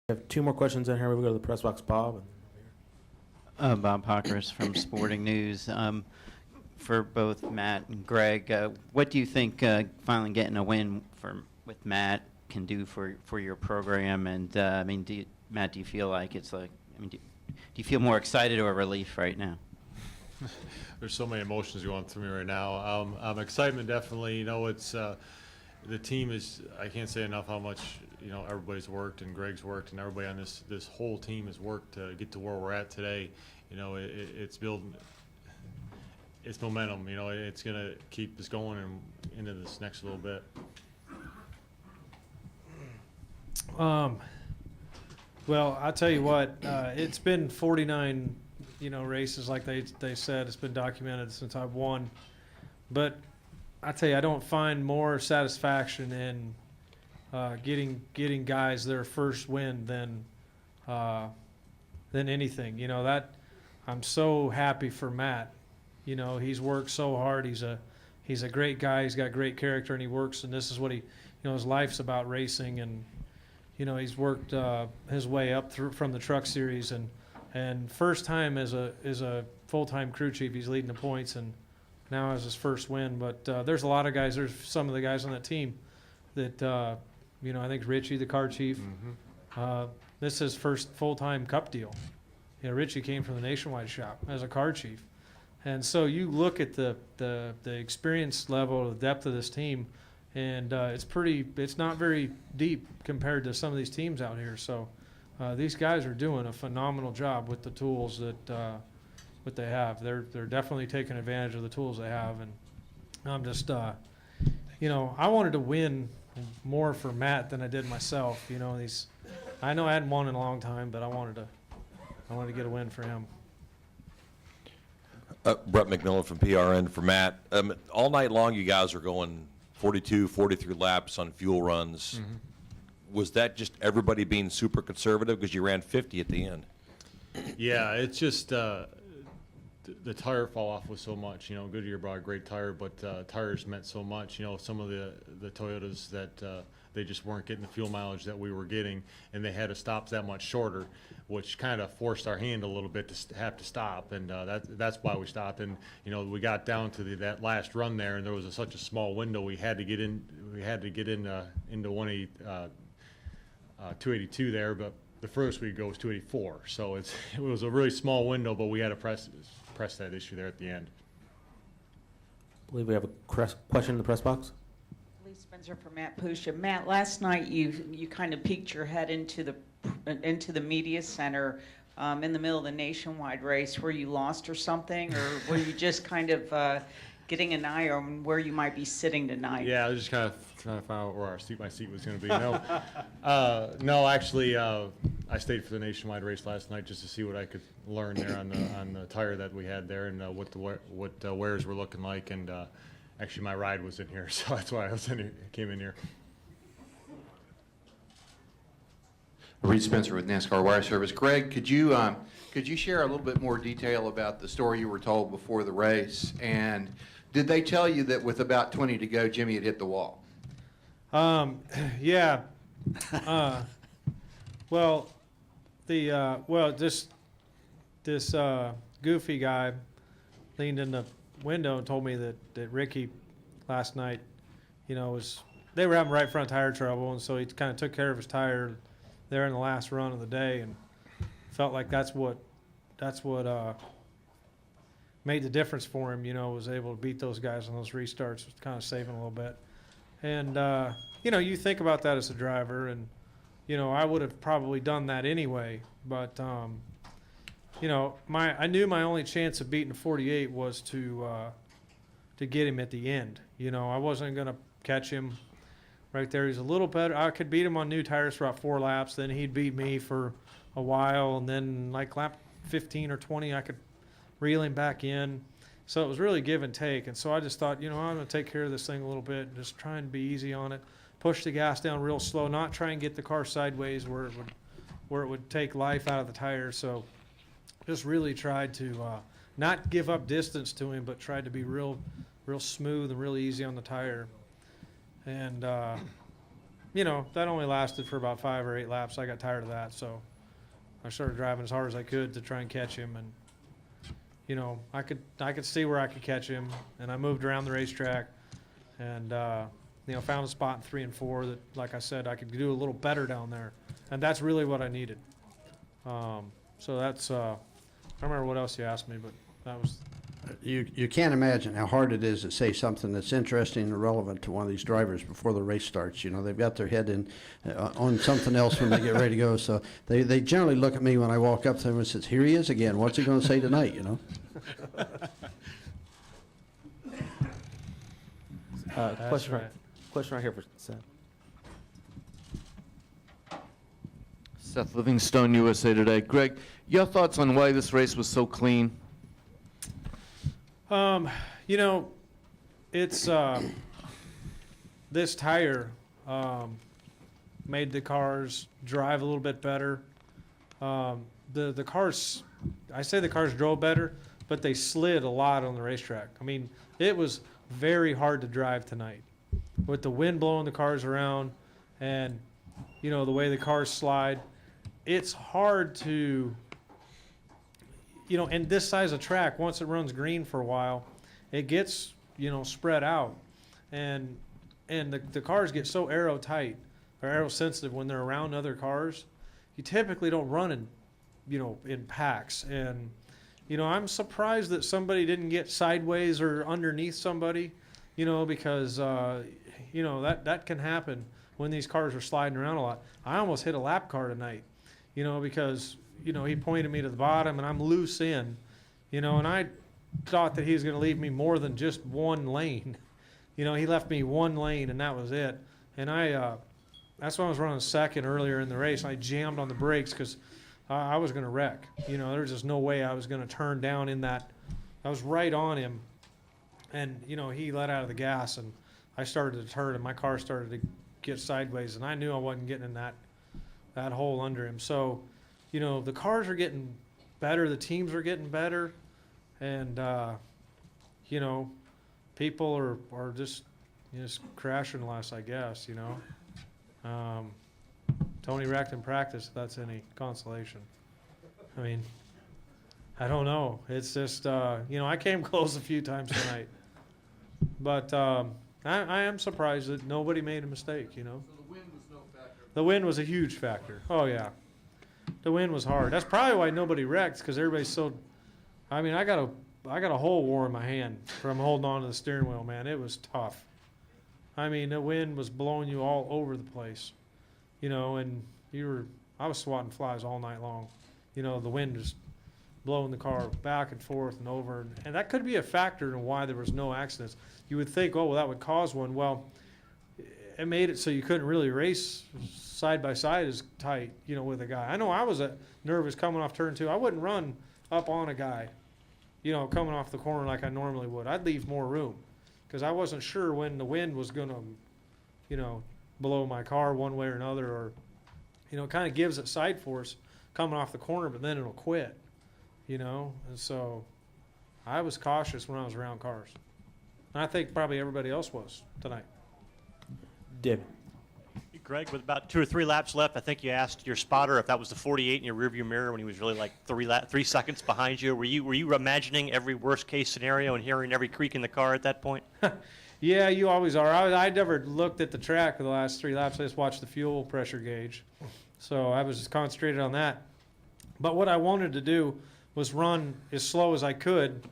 We have two more questions in here. We go to the press box, Bob. Bob Hawkers from Sporting News. For both Matt and Greg, what do you think finally getting a win with Matt can do for your program? And Matt, do you feel like it's like, do you feel more excited or relief right now? There's so many emotions going through me right now. Excitement, definitely. It's the team is. I can't say enough how much everybody's worked, and Greg's worked, and everybody on this whole team has worked to get to where we're at today. It's building. It's momentum. It's gonna keep us going and into this next little bit. Well, I'll tell you what. It's been 49. Races like they said. It's been documented since I've won. But I tell you, I don't find more satisfaction in getting guys their first win than anything. That I'm so happy for Matt. He's worked so hard. He's a great guy. He's got great character, and he works. And this is what his life's about, racing. And he's worked his way up through from the Truck Series and first time as a full-time crew chief. He's leading the points, and now has his first win. But there's a lot of guys. There's some of the guys on that team that I think Richie, the car chief. Mm-hmm. This is his first full-time Cup deal. Richie came from the Nationwide shop as a car chief, and so you look at the experience level, the depth of this team, and it's not very deep compared to some of these teams out here. So. These guys are doing a phenomenal job with the tools that they have. They're definitely taking advantage of the tools they have, and I'm just I wanted to win more for Matt than I did myself. I know I hadn't won in a long time, but I wanted to get a win for him. Brett McMillan from PRN for Matt. All night long, you guys are going 42, 43 laps on fuel runs. Mm-hmm. Was that just everybody being super conservative because you ran 50 at the end? Yeah, it's just the tire fall off was so much. Goodyear brought a great tire, but tires meant so much. Some of the Toyotas that they just weren't getting the fuel mileage that we were getting, and they had to stop that much shorter, which kind of forced our hand a little bit to have to stop, and that's why we stopped. And we got down to that last run there, and there was such a small window. We had to get in. We had to get into 282 there, but the furthest we could go was 284. So it was a really small window, but we had to press that issue there at the end. I believe we have a question in the press box. Lee Spencer for Matt Puccia. Matt, last night you kind of peeked your head into the media center in the middle of the Nationwide race. Were you lost or something, or were you just kind of getting an eye on where you might be sitting tonight? Yeah, I was just kind of trying to find out where my seat was going to be. No, actually, I stayed for the Nationwide race last night just to see what I could learn there on the tire that we had there, and what the wears were looking like. And actually, my ride was in here, so that's why came in here. Reed Spencer with NASCAR Wire Service. Greg, could you share a little bit more detail about the story you were told before the race? And did they tell you that with about 20 to go, Jimmy had hit the wall? Yeah. This goofy guy leaned in the window and told me that Ricky last night, they were having right front tire trouble, and so he kind of took care of his tire there in the last run of the day, and felt like that's what made the difference for him. Was able to beat those guys on those restarts, was kind of saving a little bit. And you think about that as a driver, and I would have probably done that anyway. But I knew my only chance of beating 48 was to get him at the end. I wasn't going to catch him right there. He's a little better. I could beat him on new tires for about 4 laps. Then he'd beat me for a while, and then like lap 15 or 20, I could reel him back in. So it was really give and take. And so I just thought, I'm going to take care of this thing a little bit, and just try and be easy on it. Push the gas down real slow, not try and get the car sideways where it would take life out of the tire. So just really tried to not give up distance to him, but tried to be real smooth and real easy on the tire. And that only lasted for about 5 or 8 laps. I got tired of that, so I started driving as hard as I could to try and catch him. And I could see where I could catch him, and I moved around the racetrack, and found a spot in 3 and 4 that, like I said, I could do a little better down there, and that's really what I needed. So that's I don't remember what else you asked me, but that was. You can't imagine how hard it is to say something that's interesting and relevant to one of these drivers before the race starts. They've got their head in on something else when they get ready to go. So they generally look at me when I walk up to them and says, "Here he is again. What's he going to say tonight?" Question right. Question right here for Seth. Seth Livingstone, USA Today. Greg, your thoughts on why this race was so clean? It's this tire made the cars drive a little bit better. The cars, I say the cars drove better, but they slid a lot on the racetrack. I mean, it was very hard to drive tonight with the wind blowing the cars around and, the way the cars slide. It's hard to, and this size of track, once it runs green for a while, it gets, spread out. And the cars get so aero tight or aero sensitive when they're around other cars. You typically don't run in packs. And, I'm surprised that somebody didn't get sideways or underneath somebody, because, that can happen when these cars are sliding around a lot. I almost hit a lap car tonight, because, he pointed me to the bottom and I'm loose in, and I thought that he was going to leave me more than just one lane. He left me one lane and that was it. And that's when I was running second earlier in the race. I jammed on the brakes because I was going to wreck. There was just no way I was going to turn down in that. I was right on him, and he let out of the gas, and I started to turn, and my car started to get sideways, and I knew I wasn't getting in that hole under him. So, the cars are getting better, the teams are getting better, and people are just crashing less, I guess. Tony wrecked in practice, if that's any consolation. I mean, I don't know. It's just, I came close a few times tonight. But I am surprised that nobody made a mistake, So the wind was no factor? The wind was a huge factor. Oh, yeah. The wind was hard. That's probably why nobody wrecked, because everybody's so... I mean, I got a hole wore in my hand from holding on to the steering wheel, man. It was tough. I mean, the wind was blowing you all over the place. And I was swatting flies all night long. The wind was blowing the car back and forth and over. And that could be a factor in why there was no accidents. You would think, well, that would cause one. Well, it made it so you couldn't really race side by side as tight, with a guy. I know I was nervous coming off turn 2. I wouldn't run up on a guy, coming off the corner like I normally would. I'd leave more room because I wasn't sure when the wind was going to, blow my car one way or another, or it kind of gives it side force coming off the corner, but then it'll quit, and so I was cautious when I was around cars, and I think probably everybody else was tonight. David. Greg, with about 2 or 3 laps left, I think you asked your spotter if that was the 48 in your rearview mirror when he was really like 3 seconds behind you. Were you imagining every worst case scenario and hearing every creak in the car at that point? Yeah, you always are. I never looked at the track for the last 3 laps. I just watched the fuel pressure gauge. So I was just concentrated on that. But what I wanted to do was run as slow as I could,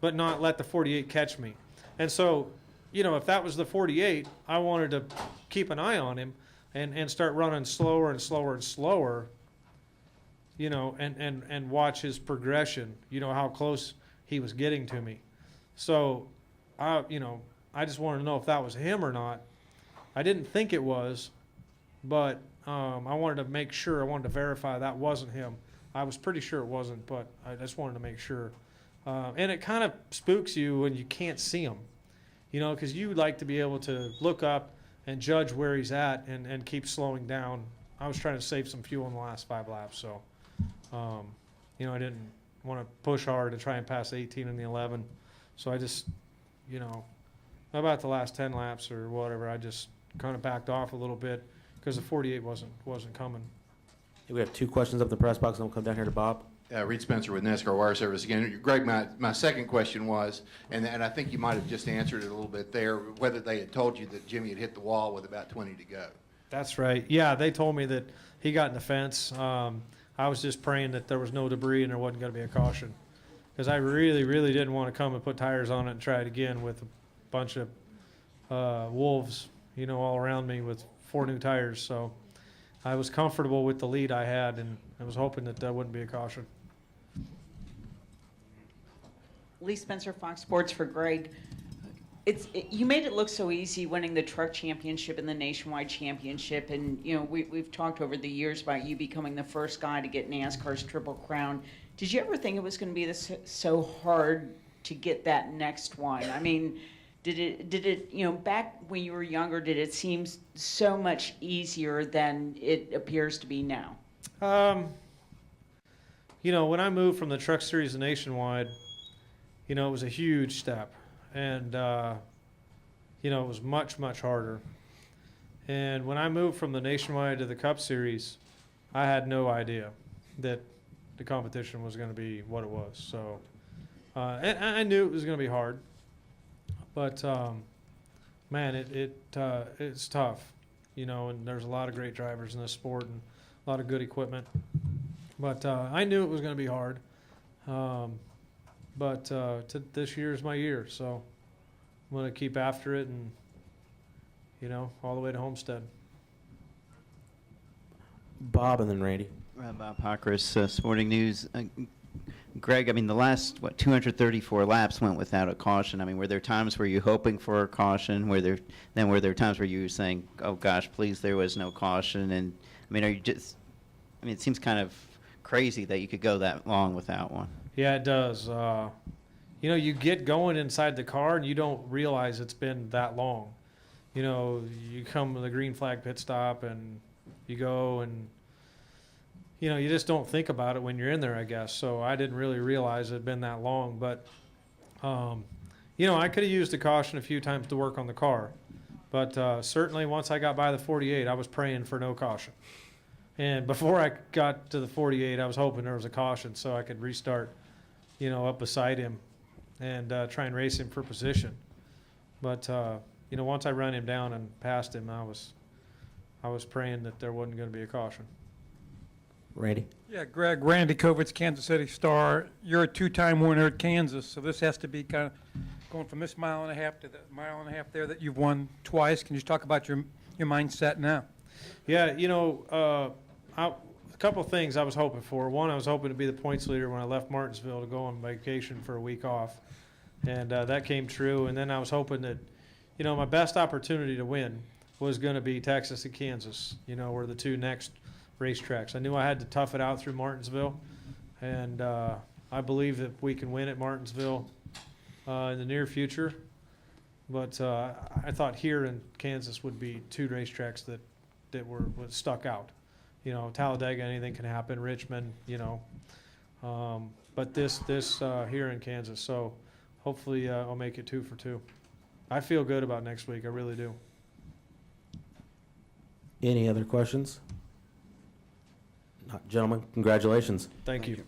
but not let the 48 catch me. And so, if that was the 48, I wanted to keep an eye on him and start running slower and slower and slower, and watch his progression, how close he was getting to me. So, I just wanted to know if that was him or not. I didn't think it was, but I wanted to make sure. I wanted to verify that wasn't him. I was pretty sure it wasn't, but I just wanted to make sure. And it kind of spooks you when you can't see him, because you like to be able to look up and judge where he's at and keep slowing down. I was trying to save some fuel in the last 5 laps, so, I didn't want to push hard to try and pass 18 in the 11. So I just, about the last 10 laps or whatever, I just kind of backed off a little bit because the 48 wasn't coming. We have 2 questions up in the press box, and we'll come down here to Bob. Reed Spencer with NASCAR Wire Service again. Greg, my second question was, and I think you might have just answered it a little bit there, whether they had told you that Jimmy had hit the wall with about 20 to go. That's right. Yeah, they told me that he got in the fence. I was just praying that there was no debris and there wasn't going to be a caution, because I really, really didn't want to come and put tires on it and try it again with a bunch of wolves, all around me with 4 new tires. So I was comfortable with the lead I had, and I was hoping that there wouldn't be a caution. Lee Spencer, Fox Sports for Greg. You made it look so easy winning the truck championship and the nationwide championship, and we've talked over the years about you becoming the first guy to get NASCAR's Triple Crown. Did you ever think it was going to be so hard to get that next one? I mean, did it back when you were younger, did it seem so much easier than it appears to be now? When I moved from the Truck Series to Nationwide, it was a huge step, and it was much, much harder. And when I moved from the Nationwide to the Cup Series, I had no idea that the competition was going to be what it was. So, and I knew it was going to be hard, but man, it's tough, and there's a lot of great drivers in this sport and a lot of good equipment. But I knew it was going to be hard. But this year is my year, so I'm going to keep after it and, all the way to Homestead. Bob and then Randy. Bob Pockris, Sporting News. Greg, I mean, the last, 234 laps went without a caution. I mean, were there times where you hoping for a caution? Were there times where you were saying, oh, gosh, please, there was no caution? And, I mean, it seems kind of crazy that you could go that long without one. Yeah, it does. You get going inside the car and you don't realize it's been that long. You come to the green flag pit stop and you go and, you just don't think about it when you're in there, I guess. So I didn't really realize it had been that long. But, I could have used a caution a few times to work on the car. But certainly once I got by the 48, I was praying for no caution. And before I got to the 48, I was hoping there was a caution so I could restart, up beside him and try and race him for position. But, once I ran him down and passed him, I was praying that there wasn't going to be a caution. Randy? Yeah, Greg, Randy Kovitz, Kansas City Star. You're a 2-time winner at Kansas, so this has to be kind of going from this mile and a half to the mile and a half there that you've won twice. Can you talk about your mindset now? Yeah, a couple of things I was hoping for. One, I was hoping to be the points leader when I left Martinsville to go on vacation for a week off, and that came true. And then I was hoping that, my best opportunity to win was going to be Texas and Kansas, were the 2 next racetracks. I knew I had to tough it out through Martinsville, and I believe that we can win at Martinsville in the near future. But I thought here in Kansas would be 2 racetracks that were stuck out. Talladega, anything can happen. Richmond, but this here in Kansas. So hopefully I'll make it 2 for 2. I feel good about next week. I really do. Any other questions? Gentlemen, congratulations. Thank you.